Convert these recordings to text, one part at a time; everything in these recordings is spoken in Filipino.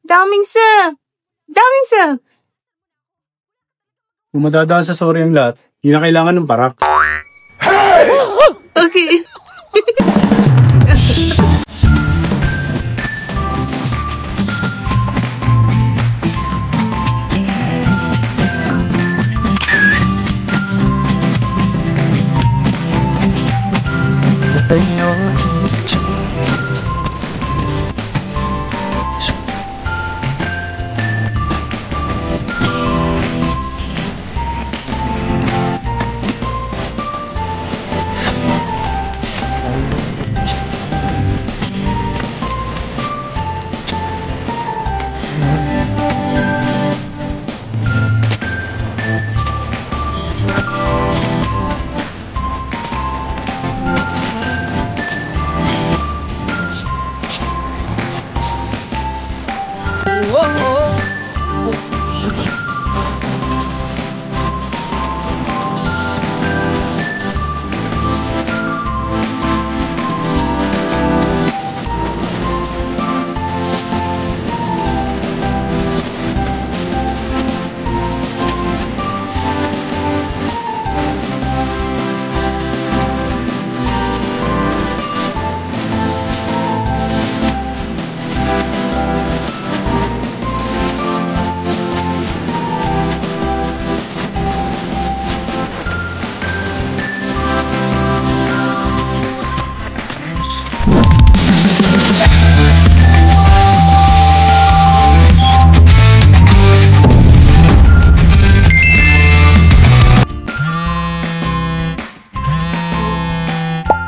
Daming sa! Daming sa! Kung madadaan sa sorry ang lahat, hindi na kailangan ng parak. Okay.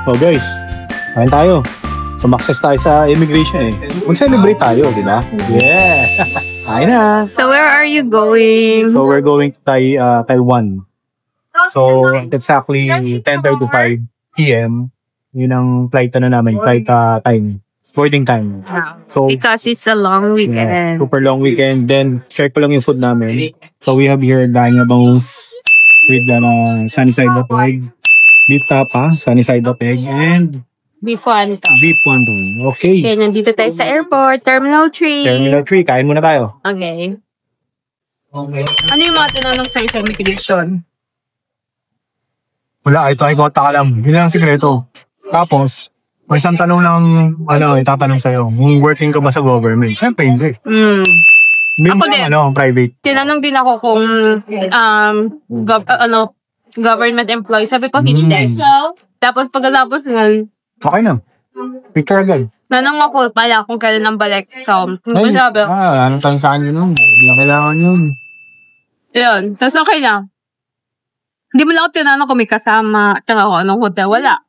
So guys, kain tayo. Sumakses tayo sa immigration eh. Mag-celebrate tayo, di ba? Yeah! Kain na! So where are you going? So we're going to Taiwan. So exactly 10:35 p.m. Yun ang flight na namin, flight time, boarding time. So Because it's a long weekend. super long weekend. Then share ko lang yung food namin. So we have here daing bangus with sunny side up egg, beef tapa, sunny side up egg, and Beef wonton. beef wonton. Okay. Okay, nandito tayo sa airport, Terminal 3. Terminal 3, kain muna tayo. Okay. Ano yung mga tinanong sa'yo sa immigration? Wala, ito ay kota ka lang. Yun lang ang sikreto. Tapos, may isang tanong lang, itatanong sa'yo. Kung working ka ba sa government? Siyempre, hindi. Hindi Ako mo din. private. Tinanong din ako kung government employee. Sabi ko, hindi. Tapos pagkatapos nun, Okay na. Picture agad. nanong ako pala kung kailan ang balik. So, Ay, sabi, anong tanong saan yun? Hindi na kailangan yun. yun. Tapos okay lang. Hindi mo lang ako tinanong kung may kasama, tsaka kung anong hotel. Wala.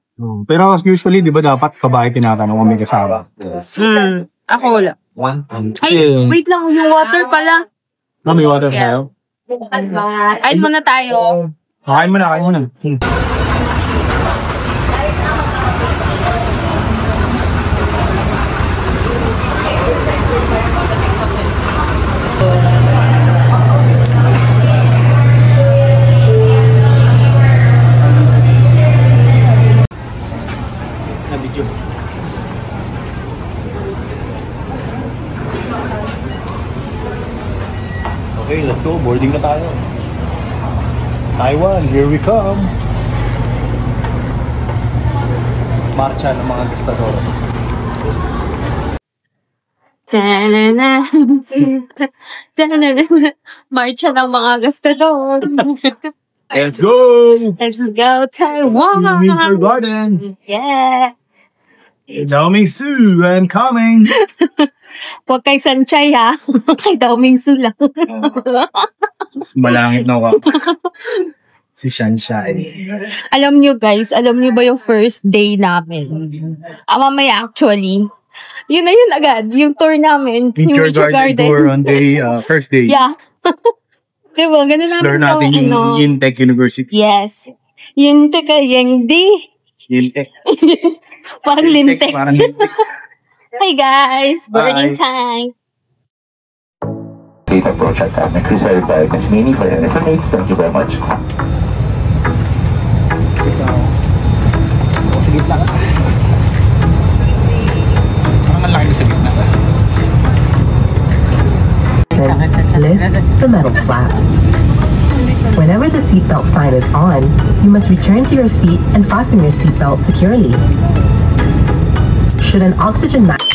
Pero usually, di ba dapat babae tinatanong kung may kasama? Ako wala. Ay, wait lang. Yung water pala. May water tayo? Kain muna tayo. Kain mo na, kain mo na. Okay, let's go. Boarding na tayo. Taiwan, here we come. Marcha ng mga gastador. Ta-na-na. Ta-na-na. Marcha ng mga gastador. Let's go! Let's go, Taiwan! Winter Garden! Yeah! Daoming Su, I'm coming! Huwag kay Sanchay ha. Kay Daoming Su lang. Malangit na ako. Si Shanshay. Alam nyo guys, alam nyo ba yung first day namin? Mamaya actually. Yun na yun agad. Yung tour namin. Winter Garden tour on day, first day. Yeah. Diba? Ganun namin. Explore natin yung Yintech University. Yes. Yintech ka, Yengdi. Yintech. Parang lintek. Parang lintek. Hi guys, boarding time. Gate approach at Cabinet reserved by Ms. Mini for your informates. Thank you very much. Sa gitna ka. Parang malaki sa gitna ka. lift the metal flap. Whenever the seatbelt sign is on, you must return to your seat and fasten your seatbelt securely. Should an oxygen mask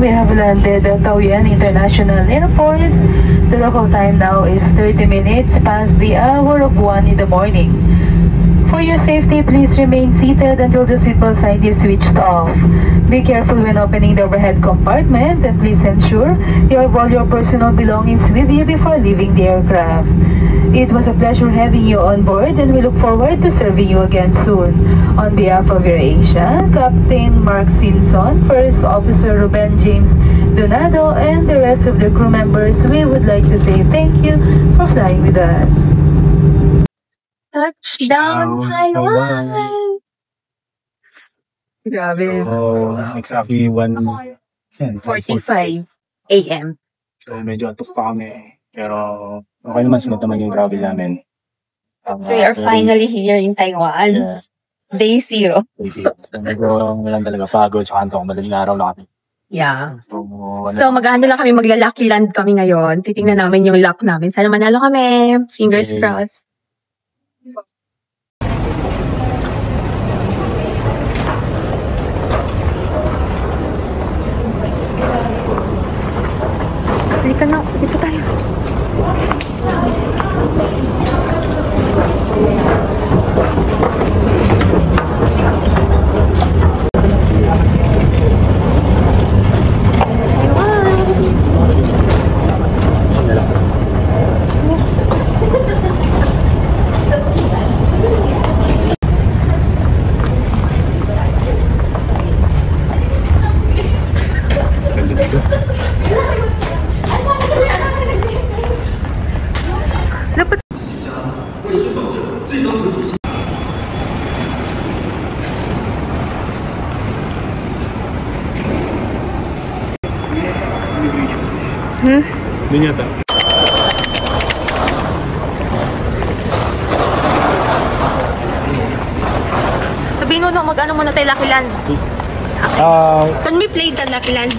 We have landed at Taoyuan International Airport. The local time now is 30 minutes past the hour of 1 in the morning. For your safety, please remain seated until the seatbelt sign is switched off. Be careful when opening the overhead compartment, and please ensure you have all your personal belongings with you before leaving the aircraft. It was a pleasure having you on board, and we look forward to serving you again soon. On behalf of AirAsia, Captain Mark Simpson, First Officer Ruben James Donado, and the rest of the crew members, we would like to say thank you for flying with us. Touchdown, Taiwan! Grabe. So, exactly 1:45 a.m. So, medyo antok pa kami. Pero, okay naman, sunod naman yung travel namin. So, we are finally here in Taiwan. Yes. Day 0. So, medyo lang talaga pagod, tsaka antok, madaling araw na kami. Yeah. So, So, mag-ano lang kami, magla-lucky land kami ngayon. Titingnan namin yung luck namin. Sana manalo kami. Fingers Okay. crossed. Halika na, dito tayo. Doon yata. Sabihin mo no, mag-ano muna tayo Lucky Land. Can we play the Lucky Land?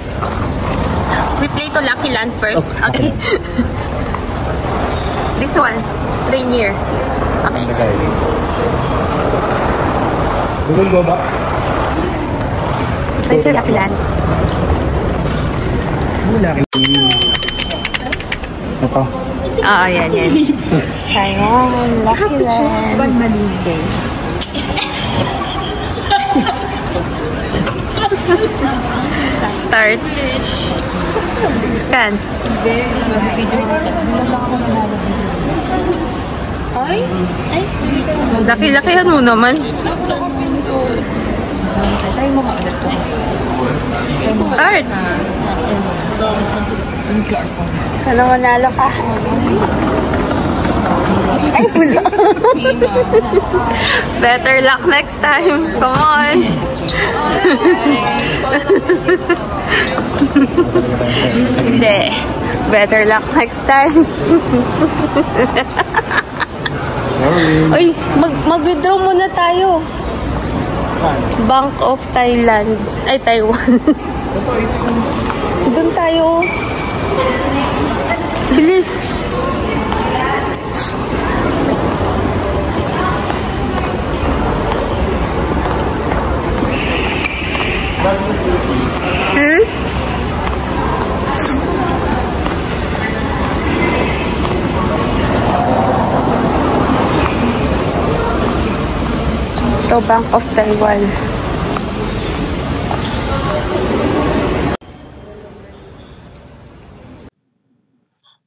We play to Lucky Land first. Okay. This one. Rainier. Okay. Google go ba? Play sa Lucky Land. Ito. Ah, yan. Taiwan, Lucky Land. Okay. Start. Scan. Laki-lakihan mo naman. Art. Sana manalo ka. Ay, wala. Better luck next time. Come on. Hindi. Better luck next time. Uy, mag-withdraw muna tayo. Bank of Thailand. Ay, Taiwan. Doon tayo. Bilis. Ito, Bank of Taiwan.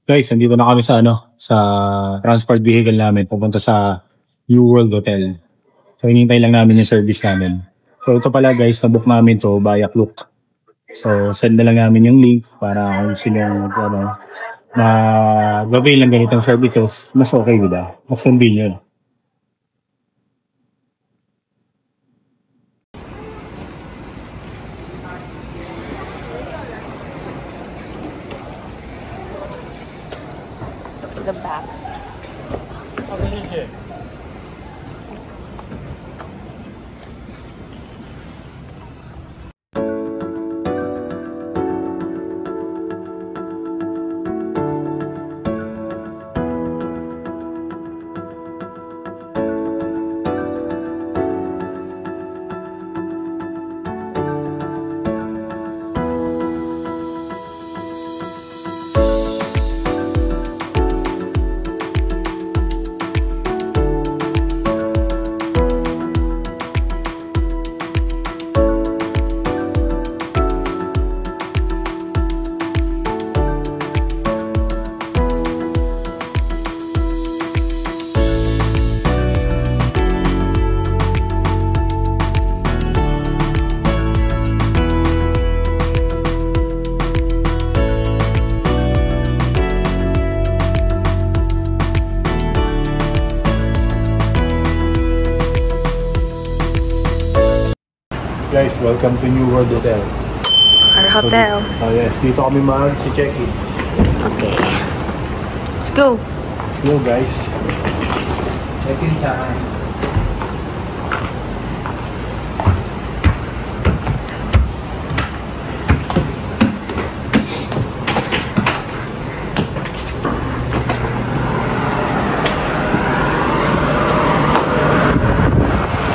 Guys, nandito na kami sa sa transport vehicle namin pupunta sa New World Hotel. So, hinintay lang namin yung service namin. So, ito pala guys, na-book namin to via Klook. So, send na lang namin yung link para kung gusto nyo mag-avail ng ganitong services, mas okay diba? Mas convenient. The back. Guys, welcome to New World Hotel. Our hotel. Yes, dito kami mag-check-in. Okay. Let's go. Let's go guys. Check-in time.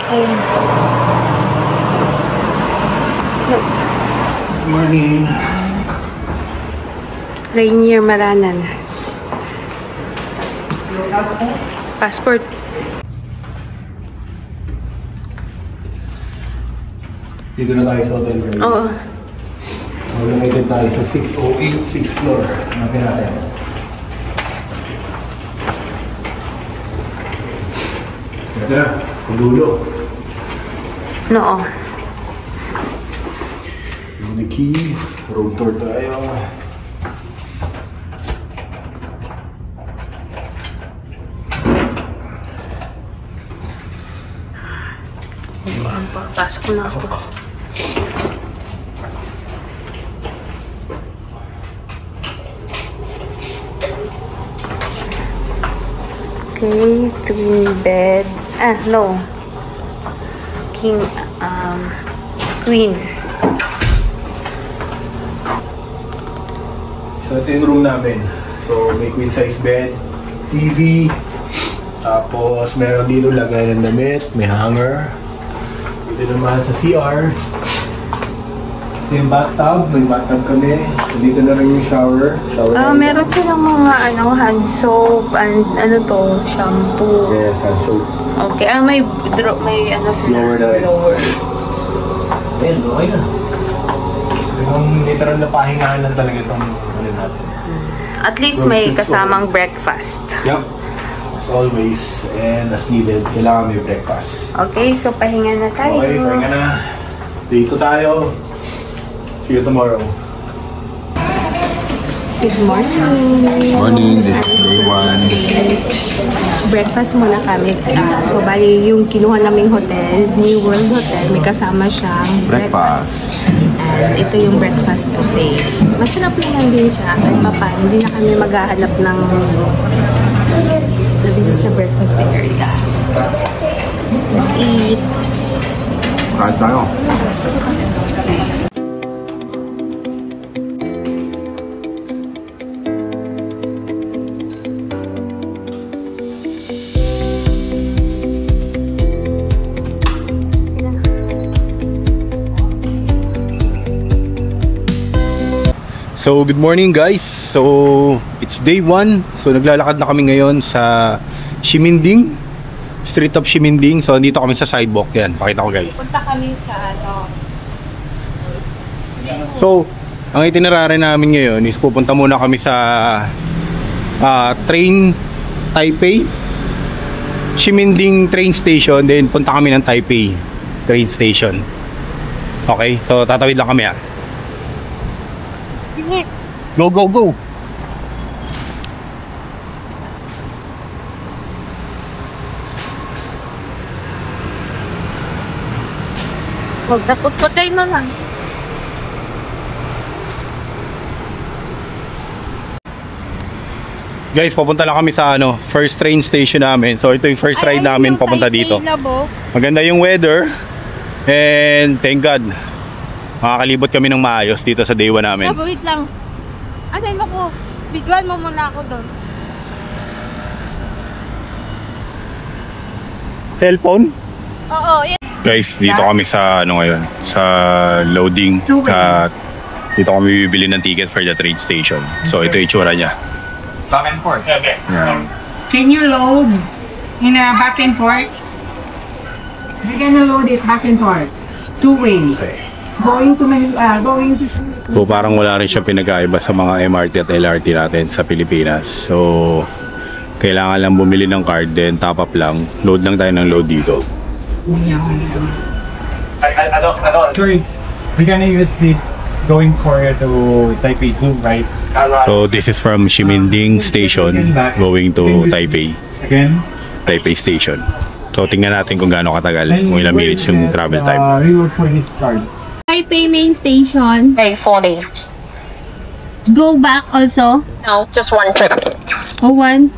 Ayan. Good morning. Rainier Maranan. Passport. Dito na tayo sa hotel guys. Oo. Located tayo sa 608, 6th floor. Hanapin natin. Ito na, ang dulo. Noo. The key, room tour tayo. Pasok na ako. Okay, twin bed. No. King, queen. So ito yung room namin. So may queen size bed, TV, tapos meron dito lagay ng damit, may hanger. Dito naman sa CR. Ito yung bathtub, may bathtub kami. Dito na rin yung shower. Meron silang mga hand soap and shampoo. Yes, hand soap. Okay, may sila. Lower na rin. Ayan, okay na. Yung literal na pahingahan lang talaga itong natin. At least may kasamang breakfast. Yup. As always, and as needed, kailangan may breakfast. Okay, so pahinga na tayo. Okay, pahinga na. Dito tayo. See you tomorrow. Good morning. Morning, this is day 1. Breakfast muna kami. So, bali yung kinuha naming hotel, New World Hotel, may kasama siyang breakfast. And ito yung breakfast buffet. Masarap naman din siya. Kahit pa hindi na kami maghahanap ng... So, this is the breakfast area. Let's eat. Kain tayo. So, good morning guys. So, it's day 1. So, naglalakad na kami ngayon sa Ximending, Street of Ximending. So, nandito kami sa sidewalk. Yan, pakita ko guys. Punta kami sa So, ang itinerary namin ngayon is pupunta muna kami sa train Taipei, Ximending train station, then punta kami ng Taipei train station. Okay, so tatawid lang kami Go, go, go! Huwag naputputay mo lang. Guys, papunta lang kami sa first train station namin. So ito yung first ride namin papunta dito. Maganda yung weather. And thank God, makakalibot kami ng maayos dito sa day 1 namin. Labo, wait lang. Anay mo ko. Bigwan mo muna ako doon. Cellphone? Oo, yan. Guys, dito kami sa ngayon, sa loading. At dito kami bibili ng ticket for the train station. So ito yung itsura niya. Back and forth. Okay. Yeah. Can you load in a back and forth? You're gonna load it back and forth. Two-way. Going to So parang wala rin siya pinagkaiba sa mga MRT at LRT natin sa Pilipinas. So kailangan lang bumili ng card, then top up lang. Load lang tayo ng load dito. I don't. Sorry, we're gonna use this going forward to Taipei Zoo, right? So this is from Ximending Station going to Taipei. Again? Taipei Station. So tingnan natin kung gaano katagal, kung ilang minutes yung travel time. Reward for this card. Taipei main station. Okay, 40. Go back also. No, just one trip. O one.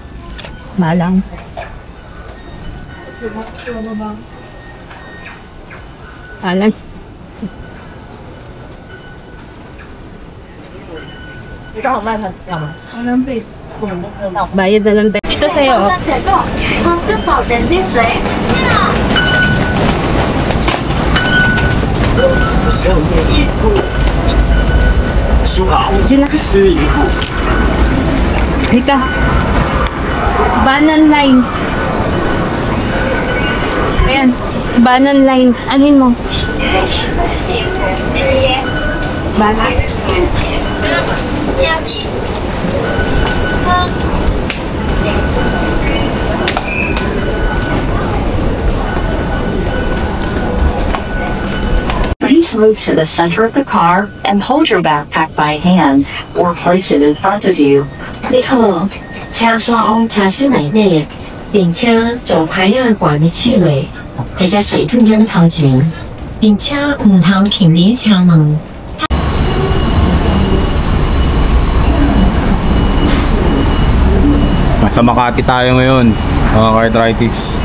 Malang. Alas. Bayad na lang tayo. Ito sa'yo. Hika. Banan line. Ayan. Banan line. Anin mo? Banan. Please move to the center of the car and hold your backpack by hand or place it in front of you. 你好，請上車廂內內，並且做排壓管嘅氣味，或者水桶嘅頭前，並且唔通停離車門。 Nasa Makati tayo ngayon, mga arthritis.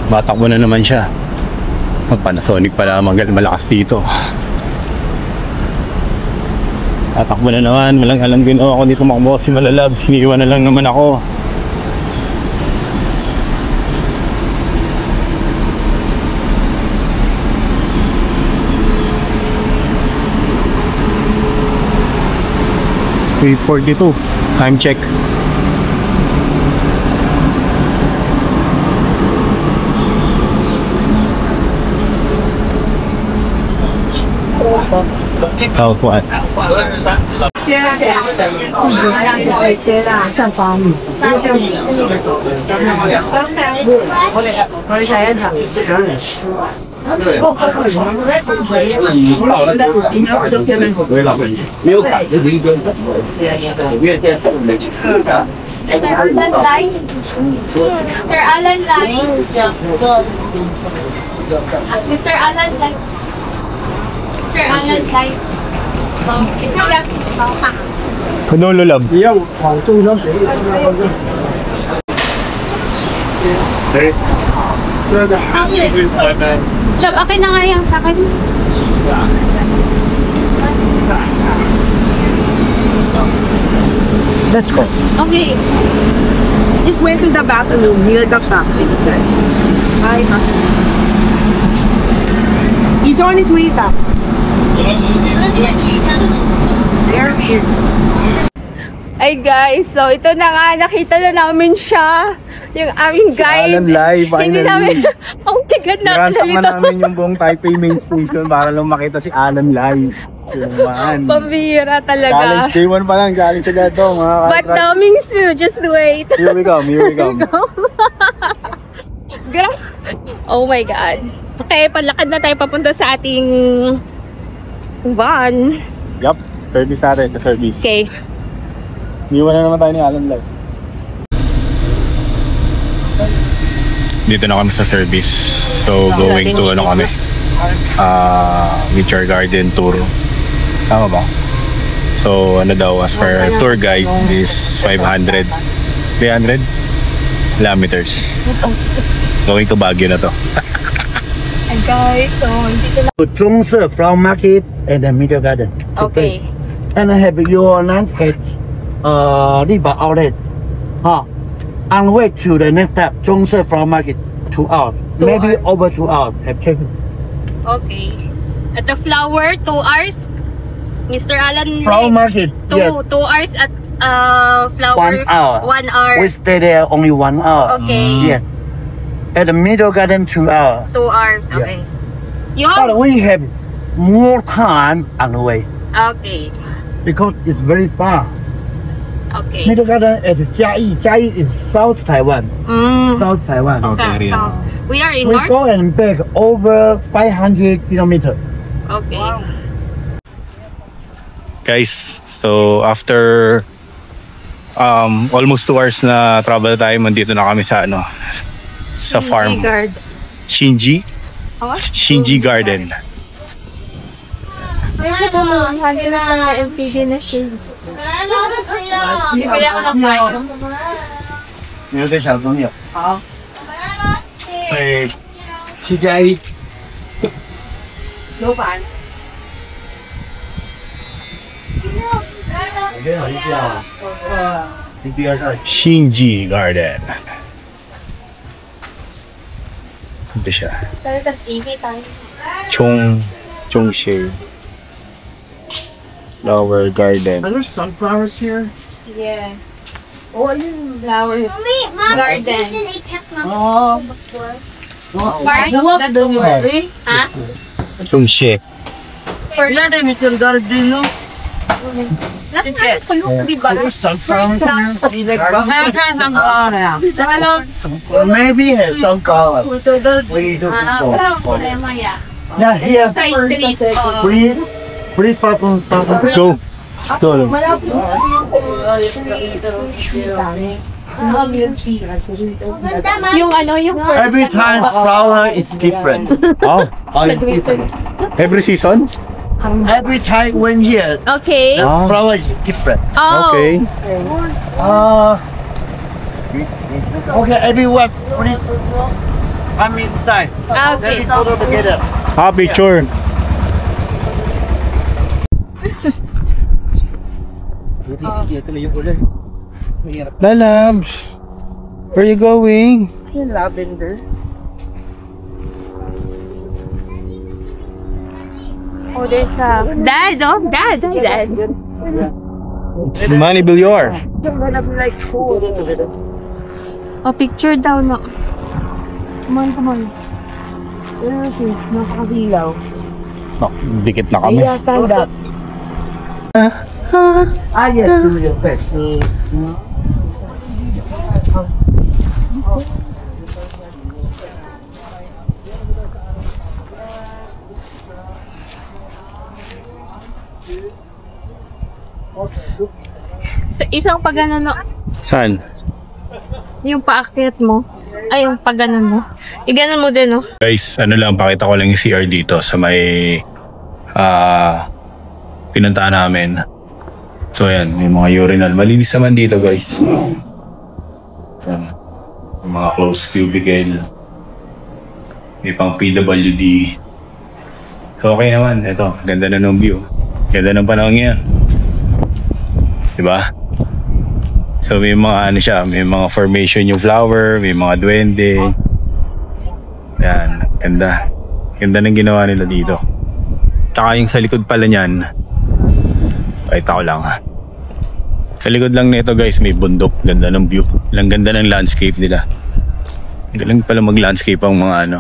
Batakbo na naman siya. Panasonic pala malakas dito. Tatakbo na naman. Walang alam ginawa ako dito makbo si Malalab. Siniwan na lang naman ako. .42 time check. Cao quạt. Mr. Alan Lai. Mr. Alan Lai. Kunolo lab. Job, akin na nga yan sa akin. Let's go. Okay. Just went to the bathroom near the top. Hi, ma. He's on his way back. There he is. Ay guys, so ito na nga, nakita na namin siya. Yung aming guide. Alan Lai, finally. Hindi namin, ang tigat natin Ransak na namin yung buong Taipei main station para lang makita si Alan Lai. Pambihira talaga. Challenge day 1 pa lang, challenge agad to mga But coming soon, just wait. Here we come. Oh my God. Okay, palakad na tayo papunta sa ating van. Yup, service natin, the service. Okay. Iwan na naman tayo ni Alan Lai. Dito na kami sa service. So going to ano kami? Nature Garden tour. Tama ba? So ano daw, as per tour guide is 500 kilometers. Going to Baguio na to. And guys, so dito na. Zhongse Flower Market and the Middle Garden. Okay. And I have your lunch at Liba outlet. On the way to the next step, Zhongse Flower Market, 2 hours. 2 Maybe hours. over 2 hours. Have checked. Okay. At the flower, 2 hours. Mr. Alan Flower Market, 2 hours at flower. 1 hour. 1 hour. We stay there only 1 hour. Okay. Yeah. At the Middle Garden, 2 hours. 2 hours. Okay. You But have. we have more time on the way Okay. because it's very far. Okay. Middle Garden at Jiayi. Jiayi is South Taiwan. South Taiwan. So, we are in We north. go and back over 500 kilometers. Okay. Guys, so after almost 2 hours na travel time, andito na kami sa ano, sa farm. Shinji Garden. Ay, ito mo. Hanggang na MPG na siya. Hindi kaya ako na-fly. 有个小朋友。好。去嘉义。老板。Shinji Garden. Ito siya. Pero tas ihi tayo. Zhongse Flower Garden. Are there sunflowers here? Yes. Oh, yung flower garden. Oh. Part of the tour. Ha? Zhongse. Wala na yung garden, no? Last time ko yung, di ba? Sunflowers here? Sunflower. Maybe have sunflowers. We do before. Yeah, here. Free from So, Yung ano, yung first. every time flower is different. oh, It's different. every season? Every time when here, Okay. the flower is different. Oh. Okay. Okay, everyone, please come inside. Let Okay. me photo together. Picture. Lalabs, where you going? Yung lavender. Oh, there's a... Dad, oh. Dad. It's Manny Villar. They're gonna be like food. Oh, picture daw, no? Come on. There it is. Nakakahilaw. No, dikit na kami. Yeah, stand up. Yes, do your best. Sa isang pag-ano, no? Saan? Yung paakyat mo. Ay, yung pag-ano mo. I-ganon mo din, no? Guys, ano lang, pakita ko lang yung CR dito sa may pinuntahan namin. So ayan, may mga urinal. Malinis naman dito, guys. Ayan. May mga closed cubicle. May pang PWD. So okay naman, ito, ganda na ng view. Ganda ng panahon ngayon. Diba? So may mga ano siya, may mga formation yung flower, may mga duwende. Yan, ganda. Ganda ng ginawa nila dito. Tsaka yung sa likod pala niyan, pakita ko lang ha. Sa likod lang nito guys, may bundok. Ganda ng view. Lang ganda ng landscape nila. Galing pala mag-landscape ang mga ano,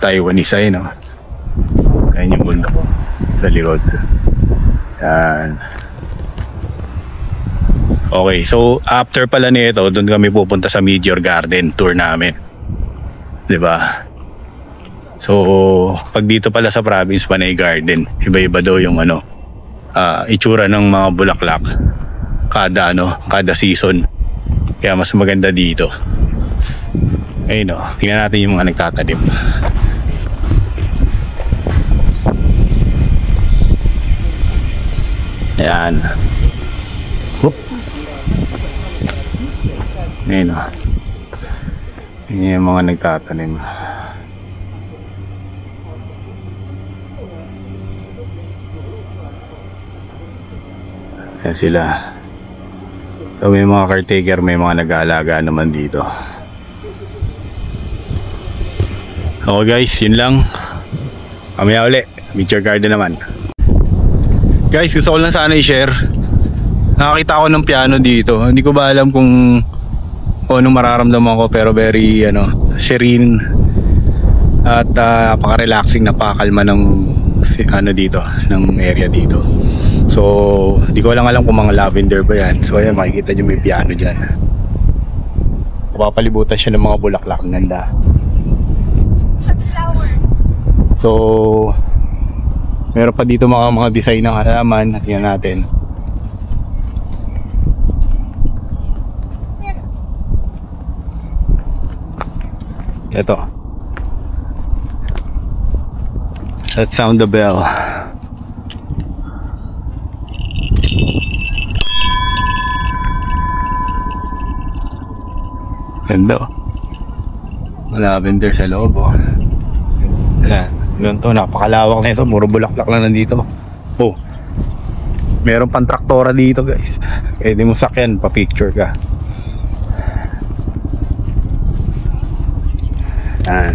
Taiwanese ay no. Ayan yung bundok ko sa likod. Yan. Okay, so after pala nito, doon kami pupunta sa Meteor Garden tour namin. 'Di ba? So, pag dito pala sa province Panay Garden, iba-iba daw yung ano, itsura ng mga bulaklak kada season. Kaya mas maganda dito. Ayun oh, tingnan natin yung mga nagtatanim. Ayan. Whoop. Ayun oh. Yan yung mga nagtatanim. Ayan sila. So may mga caretaker, may mga nag-aalaga naman dito. Okay guys, yun lang. Mamaya uli, Meteor Garden naman. Guys, gusto ko lang sana i-share. Nakakita ako ng piano dito. Hindi ko ba alam kung anong mararamdaman ko, pero very serene at napaka-relaxing, napakakalma ng dito, ng area dito. So, hindi ko lang alam kung mga lavender ba yan. So ayan, makikita nyo may piano dyan. Papalibutan siya ng mga bulaklak. Ang ganda. So, meron pa dito mga design ng halaman. Tingnan natin. Ito. Let's sound the bell. Ganda oh. Lavender sa loob oh. Ayan, ganito, napakalawak na ito. Muro bulaklak lang nandito. Oh, meron pang traktora dito guys. Pwede mo sakyan, pa-picture ka. Ayan.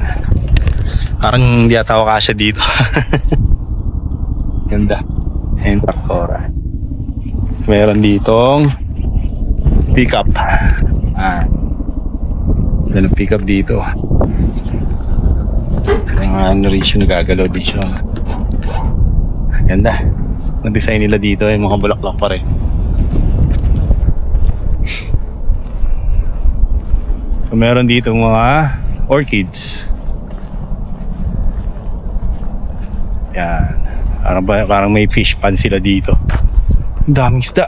Parang hindi ata ako kasya dito. Ganda. Ayan, traktora. Meron ditong pickup. Ganda ng pickup dito. Ano rin siya, nagagalaw din siya. Ganda. Nag-design nila dito, yung mga bulaklak pa rin. So meron dito mga orchids. Yan. Parang may fish pan sila dito. Ang daming isda.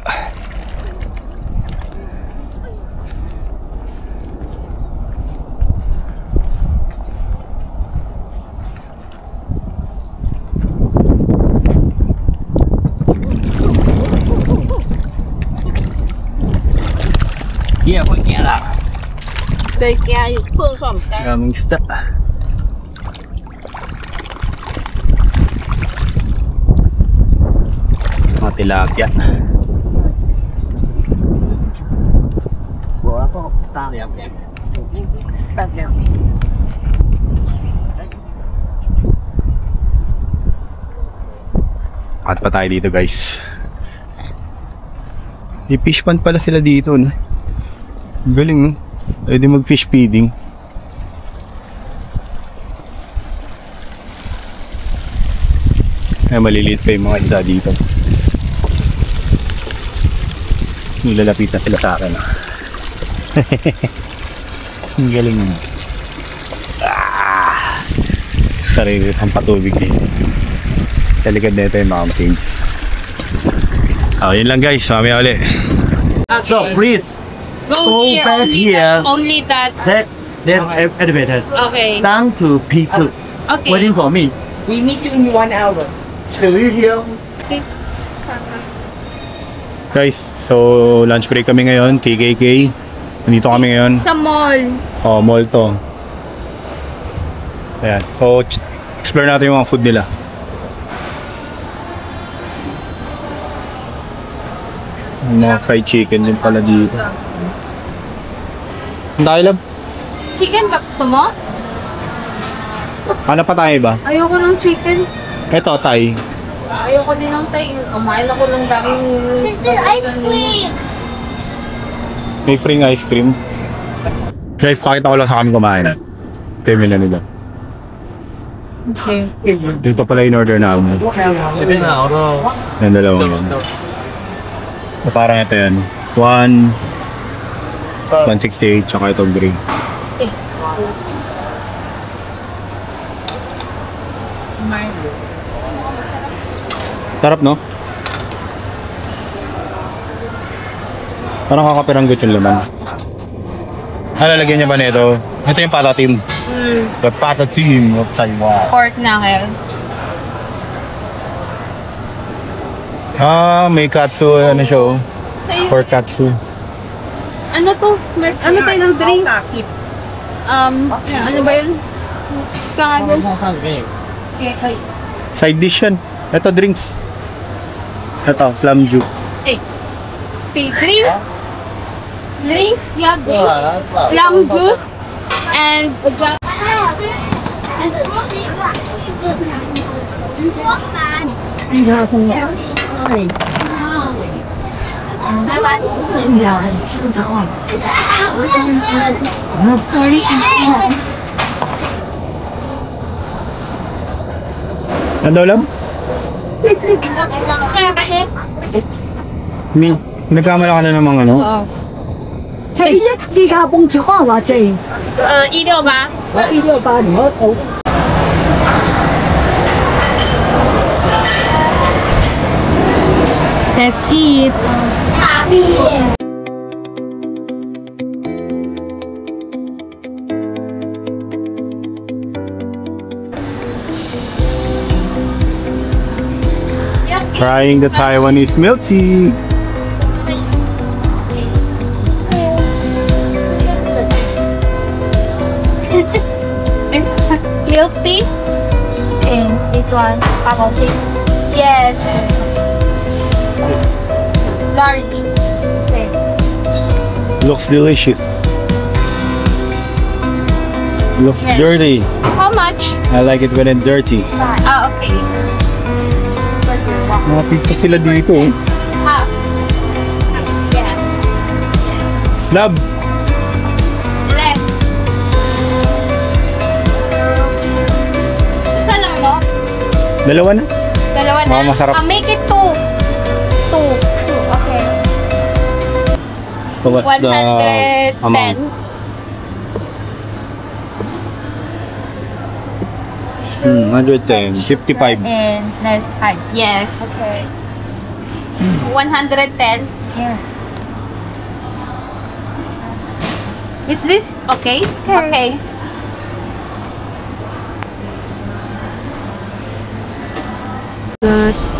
Daming isda. Mga tilapia. At pa tayo dito guys. May fish pond pala sila dito, no? Galing, no? Pwede mag fish feeding. Ay, maliliit pa yung mga isda dito. Nilalapitan sila sa akin. Ang galing mo. Sarili ang patubig dito. Sa likod na ito yung mga masing. Yun lang guys, mamaya ulit. Okay. So please Go here, back only here. that, only that. Take them elevator Okay. down to P2. Okay. Waiting for me. We meet you in 1 hour. Will you here? Okay. Guys, so lunch break kami ngayon, TKK. Nandito kami ngayon. Sa mall. Oh, mall to. Ayan. So, explore natin yung mga food nila. Mga fried chicken din pala dito. Ang dahil lang. Chicken ba ito mo? Ano pa tayo ba? Ayoko ng chicken. Ito, Thai. Ayoko din ng Thai. Kumain ako ng daming... Sister, ice cream! May free ice cream. Guys, pakita ko lang sa kami kumain. Pemila nila. Okay. Dito pala in order namin. Yung dalawang yun. So, parang ito yan. 168 tsaka itong green. Sarap, no? Parang kakapiranggot yung laman. Lalagyan niya ba nito? Ito yung patatim. The patatim of Taiwan. Pork knuckles. May katsu, ano siya, oh. Pork katsu. Ano to? Ano tayo ng drink? Ano ba yun? Side dish yan. Ito, drinks. Ito, slam juice. Drinks? Drinks? Yeah, drinks. Plum juice. And ano lang? Nagkamala ka na namang ano? Oo. 这一家崩计划吧，这168。168你要投。 Let's eat. Trying the Taiwanese milk tea. This milk tea. And this one, bubble tea. Yes. Large. Okay. Looks delicious. Looks Yes. dirty. How much? I like it when it's dirty. Okay. Mga pizza sila dito. Half. Yeah. Love. Less. Isa lang, no? Dalawa na. Dalawa na. Mga masarap. Make it 2. 2. Okay. So what's the 110. amount? Hmm, 110, 55. And less ice. Yes. Okay. 110. Yes. Is this okay? Okay. Plus.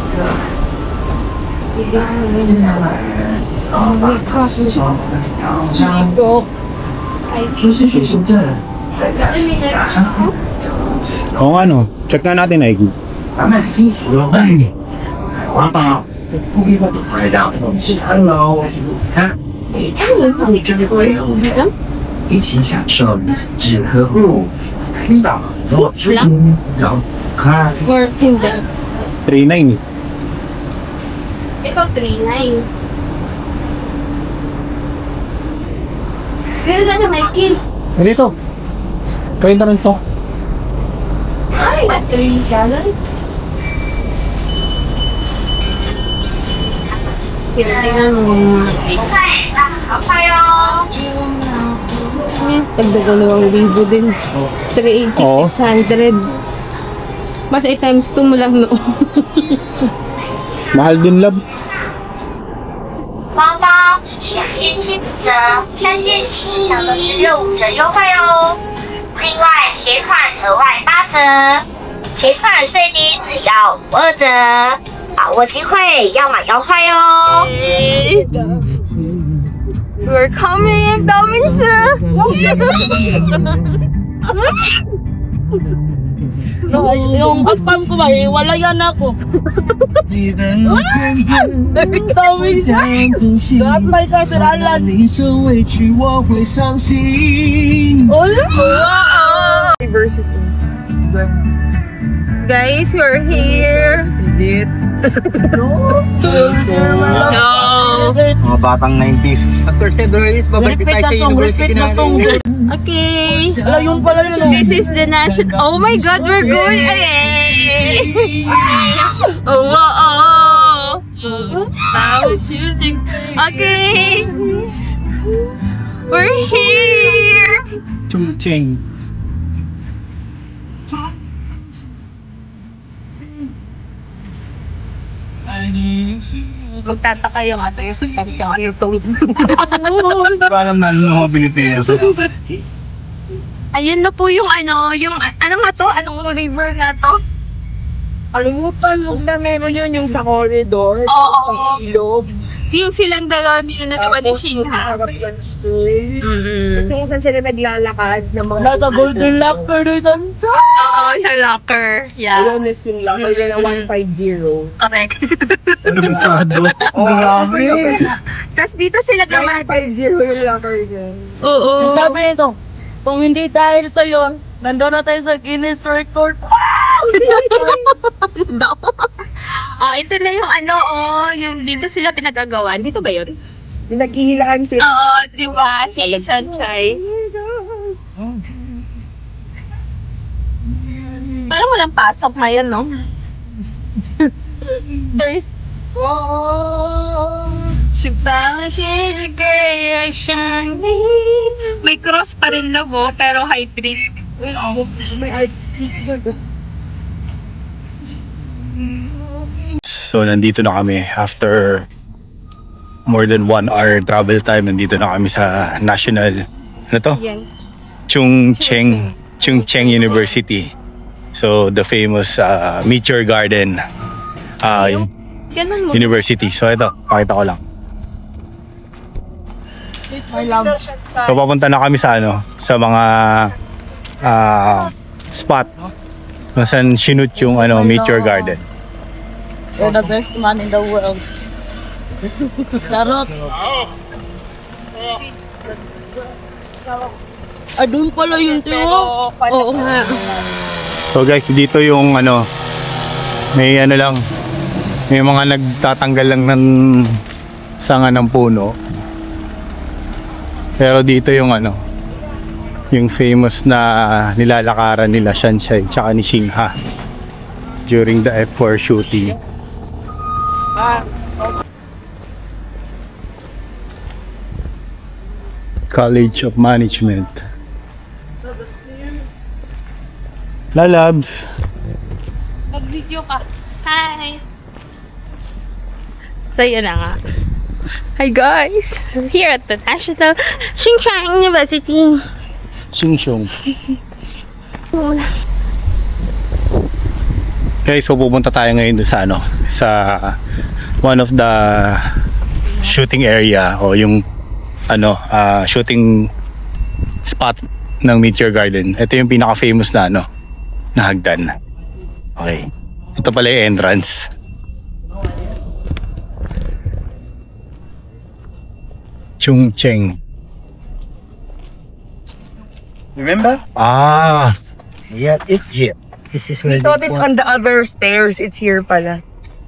Oo nga no, check na natin ay. 咱们基础的概念，王导，不必问快点，吃饭喽。看，你这么珍贵哦，一起享受精致呵护。领导，我知音，要快。 Working din. 39. Ito 39. Pero na Michael. Dito. Kain na rin so. Ay, na-3 siya guys. Tingnan mo. Tagda 2,000 din. 380, 600. Mas 8 times 2 mo lang noon. Mahal din love. 双方请联系补折，3件新的15折优惠哦。另外携款额外8折，携款最低只要52折，把握机会，要买要快哦。We're coming in, coming soon. Yung apam ko ba, wala yan ako. Dami siya. Lahat may kasalanan. University. Guys, we're here. This is it. No. Mga batang 90s. After several years, babalik tayo sa university natin. Okay. Ayun pala yun. This is the national. Oh my God, we're going. Oh. Okay. We're here. Chungcheng. Magtataka yung ato yung YouTube. Parang mga Pilipinas. Ayun na po yung yung ano nga to? Anong river nga to? Kalimutan mo na meron yun yung sa corridor. Oo. Ilog. Yung silang dalawa nila na ni Shinha. Kasi kung saan sila naglalakad ng mga... Nasa golden locker na isang Oo, sa locker. Yeah. Alam is yung locker na 150. Correct. Masyado. Grabe. Tapos dito sila naman. 150 yung locker dyan. Oo. Sabi nito, kung hindi dahil sa'yo, nandun na tayo sa Guinness Record. Ito na yung yung dito sila pinagagawa. Dito ba yun? Pinaghihilaan sila. Oo, di ba? Si Sunshine. Parang walang pasok ngayon, no? There's... May cross pa rin na pero hybrid. May art. So nandito na kami after more than 1 hour travel time. Nandito na kami sa National Chungcheng University. So the famous Meteor Garden University. So ito, pakita ko lang. So papunta na kami sa sa mga spot kung saan sinut yung Meteor Garden. You're the best man in the world. Charot. Doon pala yung tiyo. Oo nga. So guys, dito yung may lang, may mga nagtatanggal lang ng sanga ng puno. Pero dito yung yung famous na nilalakaran nila Sunshine tsaka ni Shinha during the F4 shooting. College of Management. Lalabs. Mag-video ka. Hi. So yun na nga. Hi guys. We're here at the National Chungcheng University. Xingxiong. Okay, so pupunta tayo ngayon sa sa one of the shooting area o yung shooting spot ng Meteor Garden. Ito yung pinaka-famous na na hagdan. Okay. Ito pala yung entrance. Chungcheng. Remember? Yeah, it's here. This is where. I thought it's on the other stairs. It's here pala.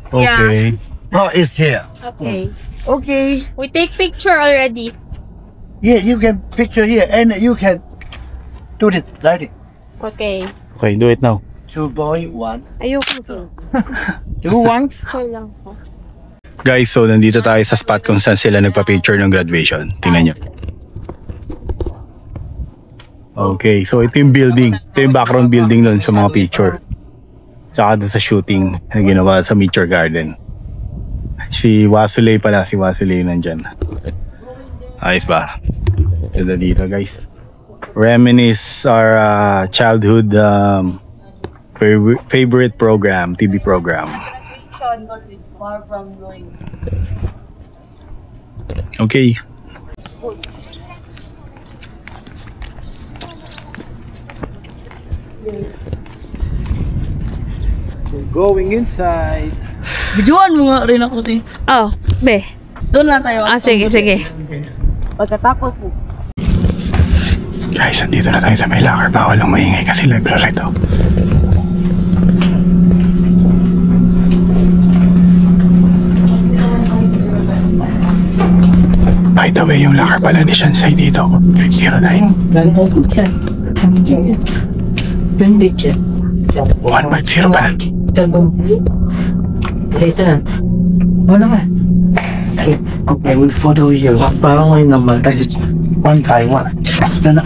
Okay. Oh, it's here. Okay. Okay. We take picture already. Yeah, you can picture here and you can do it like it. Okay. Okay, do it now. 2 boy, 1. Ayoko to. 2 once. Lang po. Guys, so nandito tayo sa spot kung saan sila nagpa-picture ng graduation. Tingnan nyo. Okay, so ito yung building. Ito yung background building doon sa mga picture. Tsaka doon sa shooting na ginawa sa Meteor Garden. Si Wasulay pala, si Wasulay nandyan. Ayos ba? Ito dito guys. Reminisce our childhood favorite program, TV program. Okay. Going inside. Videoan mo nga rin ako, Ting. Oh, be. Doon lang tayo. Sige, sige. Pagkatapos po. Guys, andito na tayo sa may locker. Bawal lang maingay kasi library to. By the way, yung locker pala ni Shansai dito, 509. 150 pala. I will follow you. Parang may naman tayo. One by one. Then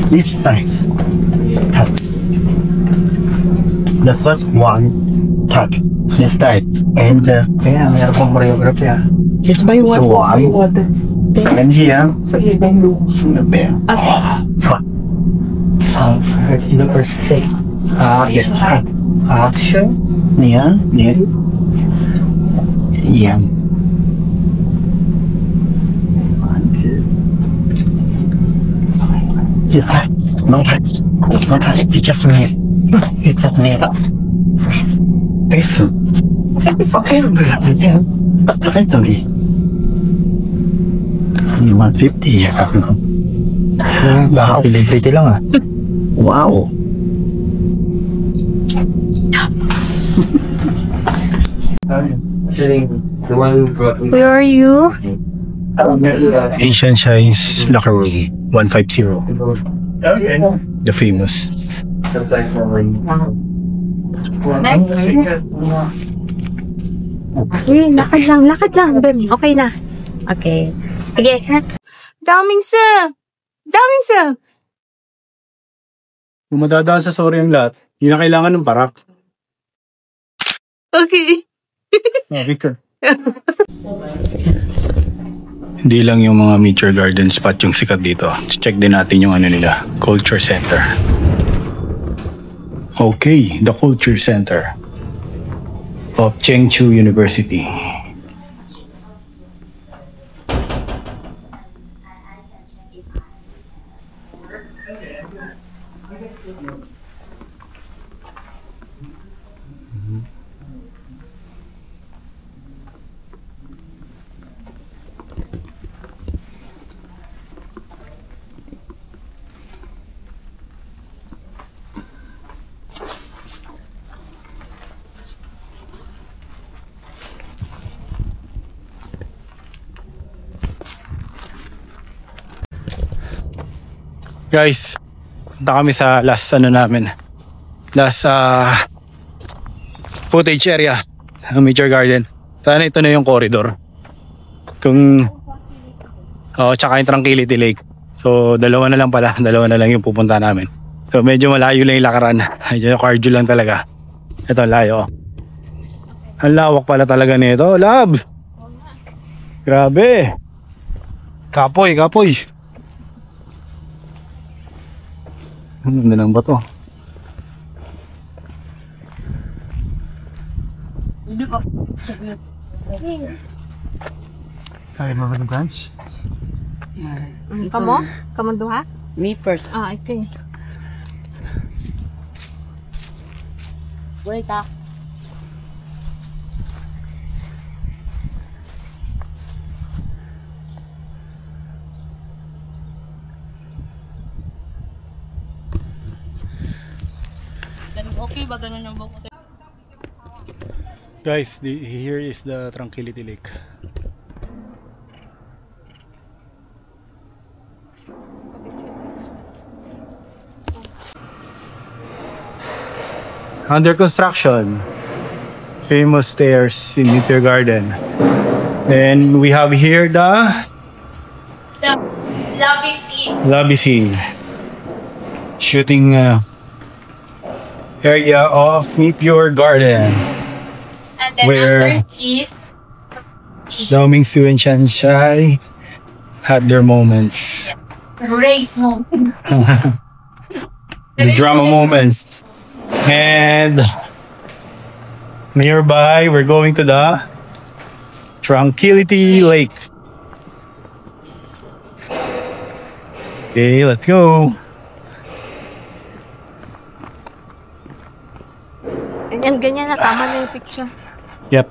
this side. Touch. The first one, touch. This side. And kaya meron pang choreography. It's by one. And here. The bear. It's in the first day. Yes. Action. Yeah. Yeah. No touch. No touch. It's just me. It's just me. It's okay. Actually. 150 ya kan. Baka pilih-pilih lang ah. Wow. Where are you? Asian Size Locker Room 150. The famous. Lakad lang, babe. Okay na. Okay. Sige, ha? Daming sir! Kung madadaan sa sorry ang lahat, hindi na kailangan ng parak. Okay. Victor. Hindi lang yung mga Meteor Garden spot yung sikat dito. Check din natin yung ano nila, Culture Center. Okay, the Culture Center of Chengchu University. Guys, punta kami sa last footage area ng Meteor Garden. Sana ito na yung corridor. Tsaka yung Tranquility Lake. So dalawa na lang yung pupunta namin. So medyo malayo lang yung lakaran. Medyo cardio lang talaga. Ito layo. Ang lawak pala talaga nito, Labs. Grabe. Kapoy. Ang ganda ng bato. Kaya mo ba ng branch? Kamu duha? Me first. Okay. Wait up. Okay ba ganun yung bako? Guys, here is the Tranquility Lake. Under construction. Famous stairs in Meteor Garden. And we have here the lobby scene. Shooting area of Meteor Garden. And then where after is Dao Mingsu and Shansai had their moments. race. The drama moments. And nearby, we're going to the Tranquility Lake. Okay, let's go. Yan, ganyan na. Tama na yung picture. Yep.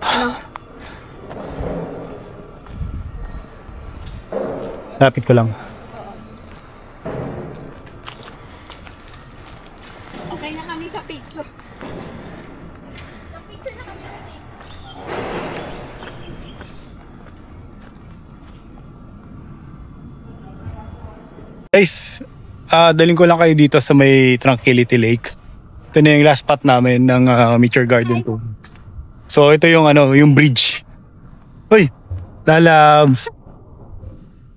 Lapit ko lang. Okay na kami sa picture. Guys, daling ko lang kayo dito sa may Tranquility Lake. Ito na yung last spot namin ng Nature Garden 2. So ito yung yung bridge. Uy, Lalabs.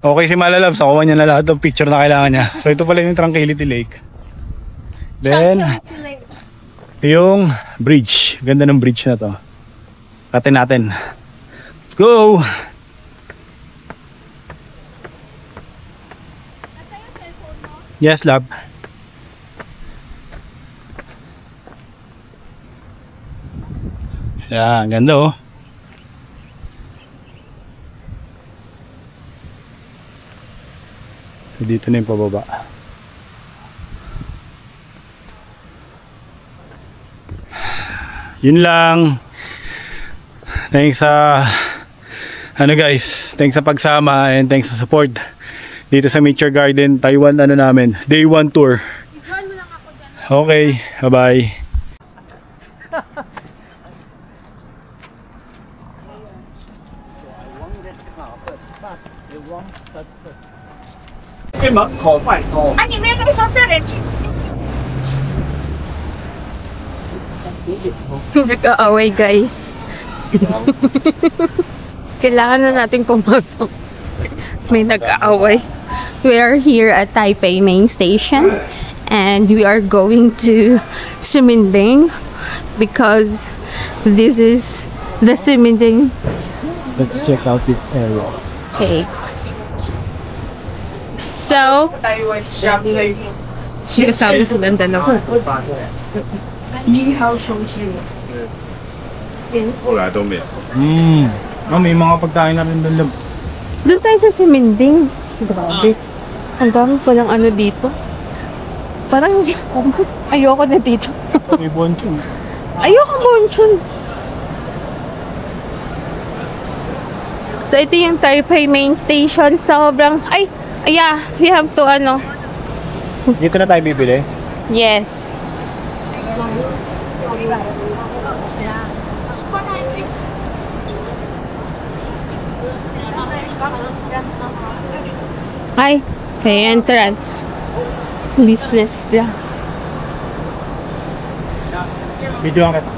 Okay si Malalabs, nakuha niya na lahat ng picture na kailangan niya. So ito pala yung Tranquility Lake. Then, ito yung bridge. Ganda ng bridge na to. Katin natin. Let's go! Yes, love. Yan, ganda oh. So, dito na yung pababa. Yun lang. Thanks sa guys, thanks sa pagsama and thanks sa support dito sa Nature Garden Taiwan namin, day 1 tour. Okay, bye-bye. Nag-aaway guys. Kailangan na natin pumasok. May nag-aaway. We are here at Taipei Main Station and we are going to Ximending because this is the Ximending. Let's check out this area. Okay. So, kasama silang dalawa. Wala daw may. May mga pagkain na rin doon. Doon tayo sa Ximending. Grabe. Ang dami palang dito. Parang ayoko na dito. May bonchon. Ayoko bonchon. So ito yung Taipei Main Station. Sobrang yeah, we have to Dito na tayo bibili? Yes. Okay, entrance. Business class. Video ang kita.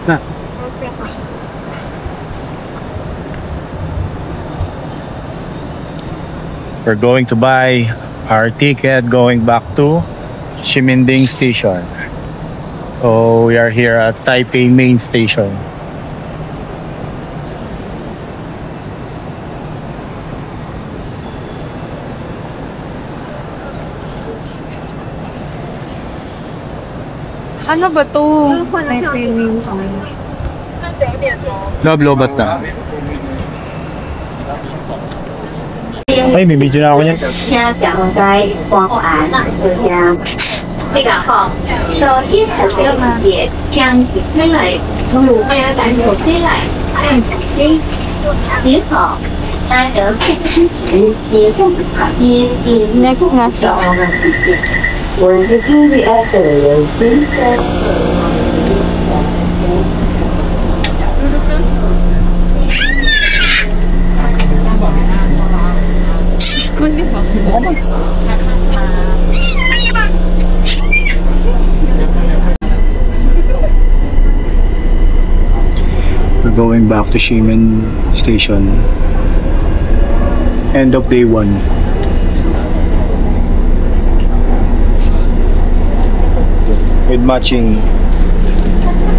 Na. We're going to buy our ticket going back to Ximending Station. So we are here at Taipei Main Station. Ano ba to? Lobat na. Ay, may video na ako niyan. 先表白黄安就像这个号，首先很也将推来，如果要赶紧推来，按机你好，他的配置时也不也 Next nga siya. 我是 PBS 的人生。 We're going back to Ximen Station. End of day 1. With matching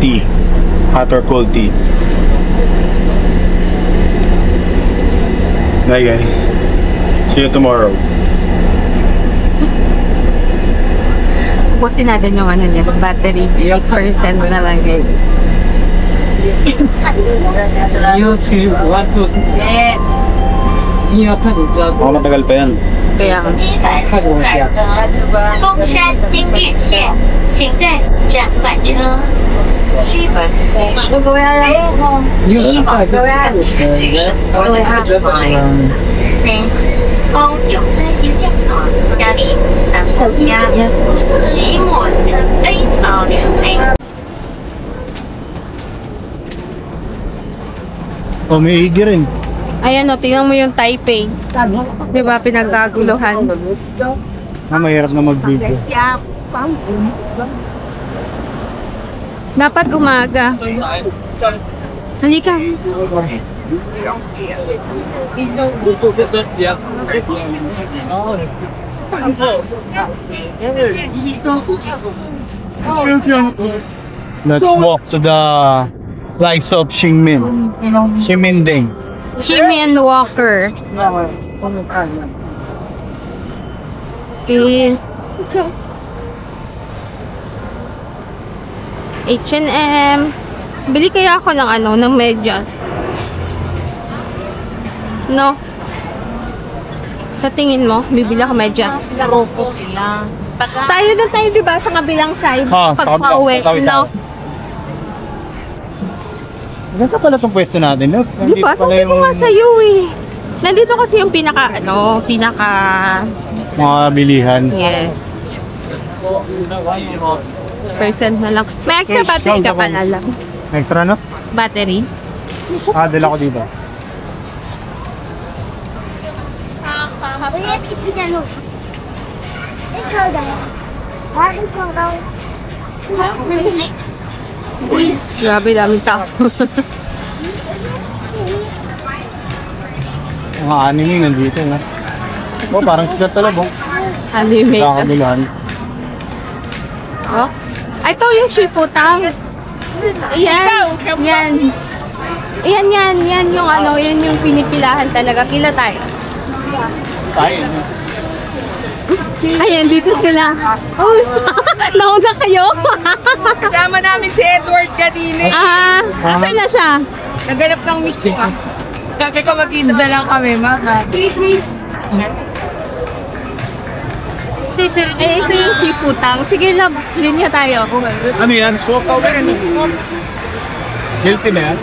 tea, hot or cold tea. Bye guys. See you tomorrow. Pusin natin yung niya, battery 8% na lang guys. Baka matagal pa yan. Kaya 凤山新店线请在站换车。西门西门各位阿姨，高雄家里南部家期末非常非。Umiigi rin. Ayan o, tingnan mo yung Taipei. Di ba, pinagkaguluhan. Mahirap na mag-video. Dapat umaga. Halika. Let's walk to the likes of Xinmin. Ximending. Ximin Walker. Okay. H&M. Bili kaya ako ng ano, ng medyas. No? Sa tingin mo, bibili ako medyas. Tayo na tayo, diba? Sa kabilang side. Pag-pauwi. No? Ganda pala itong pwesto natin. No? Di ba? Sabi ko nga sa'yo eh. Nandito kasi yung pinaka mga bilihan. Yes. Percent na lang. May extra battery ka pa na lang. Extra no? Battery? Dala ko dito. Grabe, dami tao. Mga anime nandito na. Oh, parang sikat talaga. Anime. Kakabilan. Oh? Ito yung Shifutang. Yan. Yan. Yan yung ano, yan yung pinipilahan talaga. Pila tayo. Tayo. Ayan, dito sila. Oh, nauna kayo. Kasama namin si Edward kanina. Asan na siya? Naganap ng miss ka. Kasi kamagina na lang kami, maka. Ito yung Shifutang. Sige, love. Linya tayo. Ano yan? Sopa ba yan? Guilty na yan?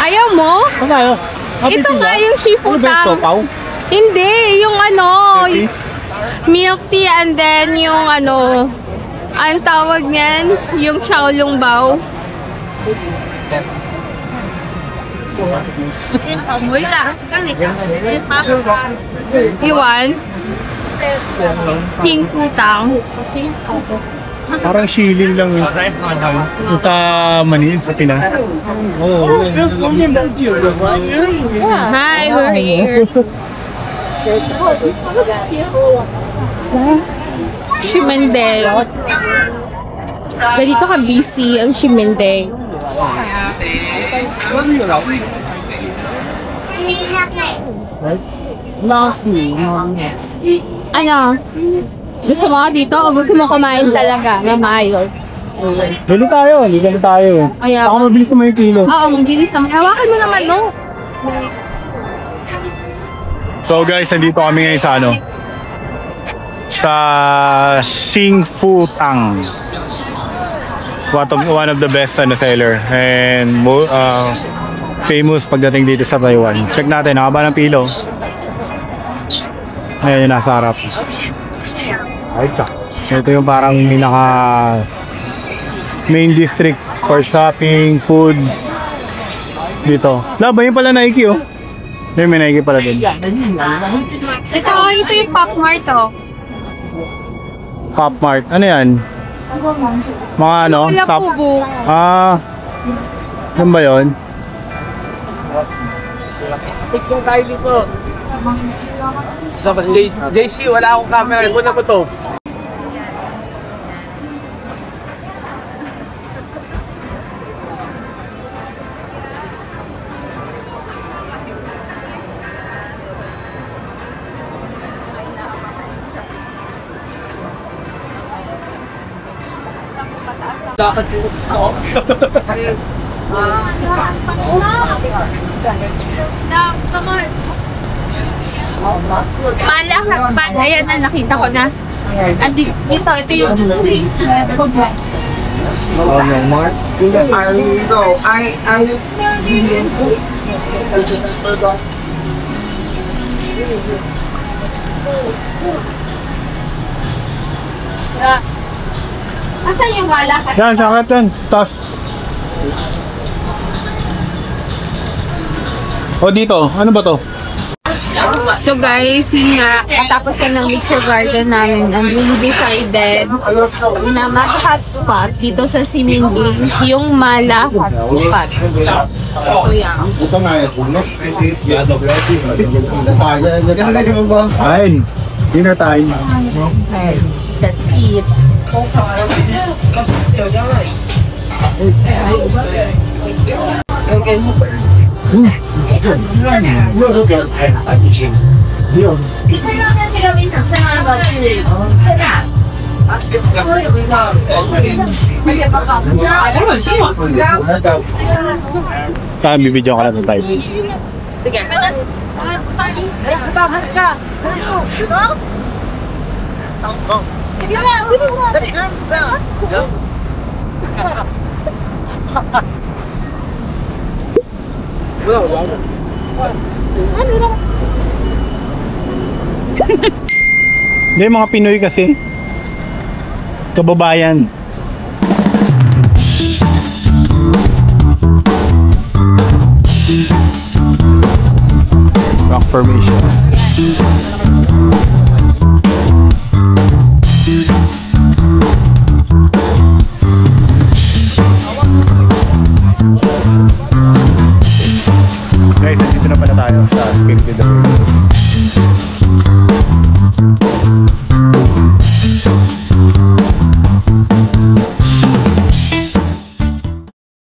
Ayaw mo? Ano tayo? Ito nga yung Shifutang. Ano hindi, yung ano, milk tea and then yung ano, ang tawag niyan, yung Shaolong Bao. Iwan. King Futang. Parang shilling lang yun. Sa Manila, sa Pinas. Hi, we're here. Ximending. Ganito ka busy ang Ximending. Ano? Gusto mo dito o gusto mo kumain talaga na maayos? Dito tayo. Saka mabilis mo yung kilos. Oo, mabilis naman. Hawakan mo naman, no? So guys, nandito kami ngayon sa ano? Sa Xingfutang. One of the best seller and famous pagdating dito sa Taiwan. Check natin, nakaba ng pilo. Ayan yung nasa harap. Ito yung parang main district for shopping, food dito. Laba yun pala Nike oh. May Nike pala din. Ito yung Pop Mart oh. Pop Mart. Ano yan? Mga ano? Saan ba yun? Picture tayo dito. JC, wala akong camera. Muna mo to. Lakad dito. Love, come on. Malakakpan. Ayan na, nakita ko na. Dito, ito yung Oh no, Mark. Asan yung malakakpan? Yan, sakit yan. Tas. O dito, ano ba to? So guys, yun nga, katapos na ng Nature Garden namin, ang decided na mag-hotpot dito sa Siminding, yung mala hotpot. So yan. Kain. Dinner time. Okay, that's it. Saan bibidyo ka na tayo? Sige. Hindi, mga Pinoy kasi. Kababayan. Rock formation. Guys, nandito na pala tayo sa Spirited Away.